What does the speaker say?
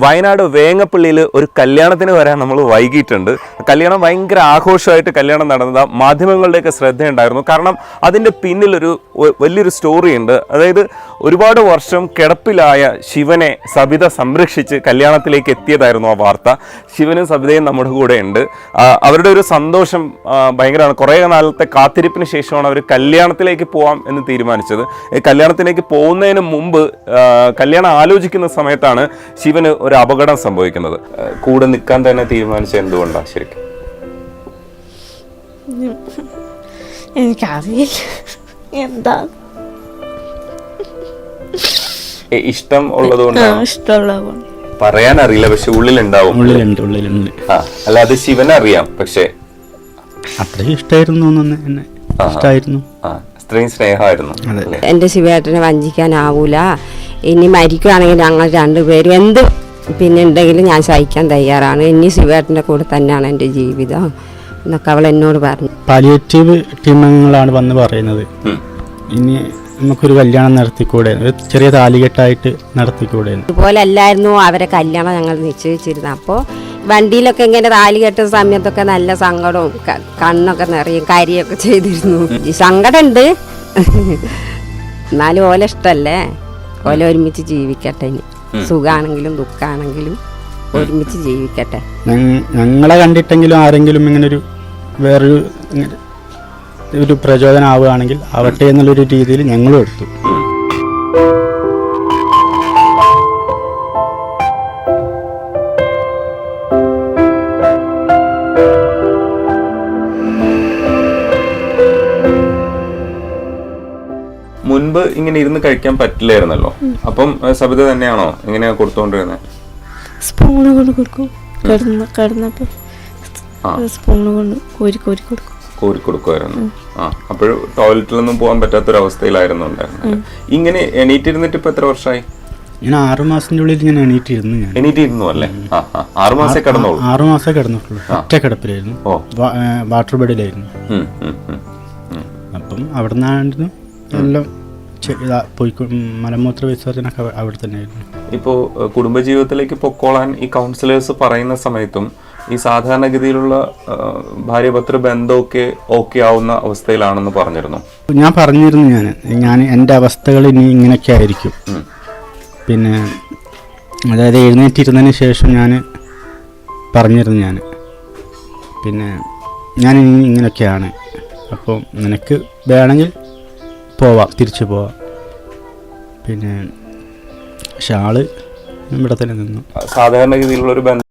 വയനാട് വേങ്ങപ്പള്ളിയിൽ ഒരു കല്യാണത്തിന് വരാൻ നമ്മൾ വൈകിട്ടുണ്ട്. കല്യാണം ഭയങ്കര ആഘോഷമായിട്ട് കല്യാണം നടന്നത് മാധ്യമങ്ങളുടെയൊക്കെ ശ്രദ്ധയുണ്ടായിരുന്നു. കാരണം അതിൻ്റെ പിന്നിലൊരു വലിയൊരു സ്റ്റോറി ഉണ്ട്. അതായത് ഒരുപാട് വർഷം കിടപ്പിലായ ശിവനെ സബിത സംരക്ഷിച്ച് കല്യാണത്തിലേക്ക് എത്തിയതായിരുന്നു ആ വാർത്ത. ശിവനും സബിതയും നമ്മുടെ കൂടെ ഉണ്ട്. അവരുടെ ഒരു സന്തോഷം ഭയങ്കരമാണ്. കുറേ നാളത്തെ കാത്തിരിപ്പിന് ശേഷമാണ് അവർ കല്യാണത്തിലേക്ക് പോകാം എന്ന് തീരുമാനിച്ചത്. കല്യാണത്തിലേക്ക് പോകുന്നതിന് മുമ്പ് കല്യാണം ആലോചിക്കുന്ന സമയത്താണ് ശിവന് ഒരു അപകടം സംഭവിക്കുന്നത്. കൂടെ നിൽക്കാൻ തന്നെ തീരുമാനിച്ചത് എന്തുകൊണ്ടാണ് ശരിക്കും? എനിക്കറിയില്ല എന്താ ഇഷ്ടം ഉള്ളതുകൊണ്ടാണ്. പറയാൻ അറിയില്ല, പക്ഷെ ഉള്ളിലുണ്ടാവും. ഉള്ളിലുണ്ട്. അല്ല, അത് ശിവനറിയാം. പക്ഷെ അത്രയും ഇഷ്ടമായിരുന്നു. അത്രയും സ്നേഹമായിരുന്നു. എന്റെ ശിവേട്ടനെ വഞ്ചിക്കാനാവൂല. ഇനി മരിക്കുകയാണെങ്കിൽ ഞങ്ങൾ രണ്ടുപേരും എന്ത് പിന്നെ ഉണ്ടെങ്കിലും ഞാൻ സഹിക്കാൻ തയ്യാറാണ്. ഇനി ശിവേട്ടൻ്റെ കൂടെ തന്നെയാണ് എൻ്റെ ജീവിതം എന്നൊക്കെ അവൾ എന്നോട് പറഞ്ഞു. പാലിയേറ്റീവ് ടീമംഗങ്ങളാണ് വന്ന് പറയുന്നത്, ഇനി നമുക്കൊരു കല്യാണം നടത്തിക്കൂടെ, ചെറിയ താലികെട്ടായിട്ട് നടത്തിക്കൂടെ. അതുപോലെ അല്ലായിരുന്നു അവരെ കല്യാണം ഞങ്ങൾ നിശ്ചയിച്ചിരുന്നത്. അപ്പോൾ വണ്ടിയിലൊക്കെ ഇങ്ങനെ താലി കെട്ടുന്ന സമയത്തൊക്കെ നല്ല സങ്കടവും കണ്ണൊക്കെ നിറയും കരിയൊക്കെ ചെയ്തിരുന്നു. സങ്കടമുണ്ട്, എന്നാലും ഓല ഇഷ്ടല്ലേ, ഓല ഒരുമിച്ച് ജീവിക്കട്ടെ. ഇനി സുഖാണെങ്കിലും ദുഃഖാണെങ്കിലും ഒരുമിച്ച് ജീവിക്കട്ടെ. ഞങ്ങളെ കണ്ടിട്ടെങ്കിലും ആരെങ്കിലും ഇങ്ങനെ ഒരു വേറൊരു ഒരു പ്രചോദനം ആവുകയാണെങ്കിൽ ആവട്ടെ എന്നുള്ളൊരു രീതിയിൽ ഞങ്ങളും എടുത്തു. മുൻപ് ഇങ്ങനെ ഇരുന്ന് കഴിക്കാൻ പറ്റില്ലായിരുന്നല്ലോ. അപ്പം സബിത തന്നെയാണോ ഇങ്ങനെ കൊടുത്തോണ്ടിരുന്നത്? സ്പൂണ് കൊണ്ട് കൊടുക്കും. കിടന്നപ്പോ സ്പൂണ് കൊണ്ട് കോരി കൊടുക്കുമായിരുന്നു. അപ്പോഴും ടോയ്ലറ്റിലൊന്നും പോകാൻ പറ്റാത്തൊരവസ്ഥയിലായിരുന്നു ഉണ്ടായിരുന്നത്. ഇങ്ങനെ എണീറ്റിരുന്നിട്ട് ഇപ്പൊ എത്ര വർഷമായി? ഞാൻ 6 മാസത്തിന്റെ ഉള്ളിൽ ഞാൻ എണീറ്റിരുന്നു അല്ലേ? 6 മാസം കിടന്നോളൂ. 6 മാസം കിടന്നിട്ടുള്ളൂ. ഒറ്റ കിടപ്പിലായിരുന്നു, വാട്ടർ ബെഡിലായിരുന്നു. അപ്പം അവിടെ നിന്നായിരുന്നു എല്ലാം പോയി. മലമൂത്ര വിസർജനൊക്കെ അവിടെ തന്നെയായിരുന്നു. ഇപ്പോൾ കുടുംബജീവിതത്തിലേക്ക് പൊക്കോളാൻ ഈ കൗൺസിലേഴ്സ് പറയുന്ന സമയത്തും ഈ സാധാരണഗതിയിലുള്ള ഭാര്യഭർത്തൃ ബന്ധമൊക്കെ ഓക്കെ ആവുന്ന അവസ്ഥയിലാണെന്ന് പറഞ്ഞിരുന്നു. ഞാൻ പറഞ്ഞിരുന്നു, ഞാൻ എൻ്റെ അവസ്ഥകൾ ഇനി ഇങ്ങനെയൊക്കെ ആയിരിക്കും. പിന്നെ അതായത് എഴുന്നേറ്റിരുന്നതിന് ശേഷം ഞാൻ പറഞ്ഞിരുന്നു, പിന്നെ ഞാൻ ഇനി ഇങ്ങനെയൊക്കെയാണ്, അപ്പോൾ നിനക്ക് വേണമെങ്കിൽ പോവാം, തിരിച്ചു പോവാം. പിന്നെ പക്ഷെ ആള് ഇവിടെ തന്നെ നിന്നു. സാധാരണഗതിയിലുള്ളൊരു ബന്ധം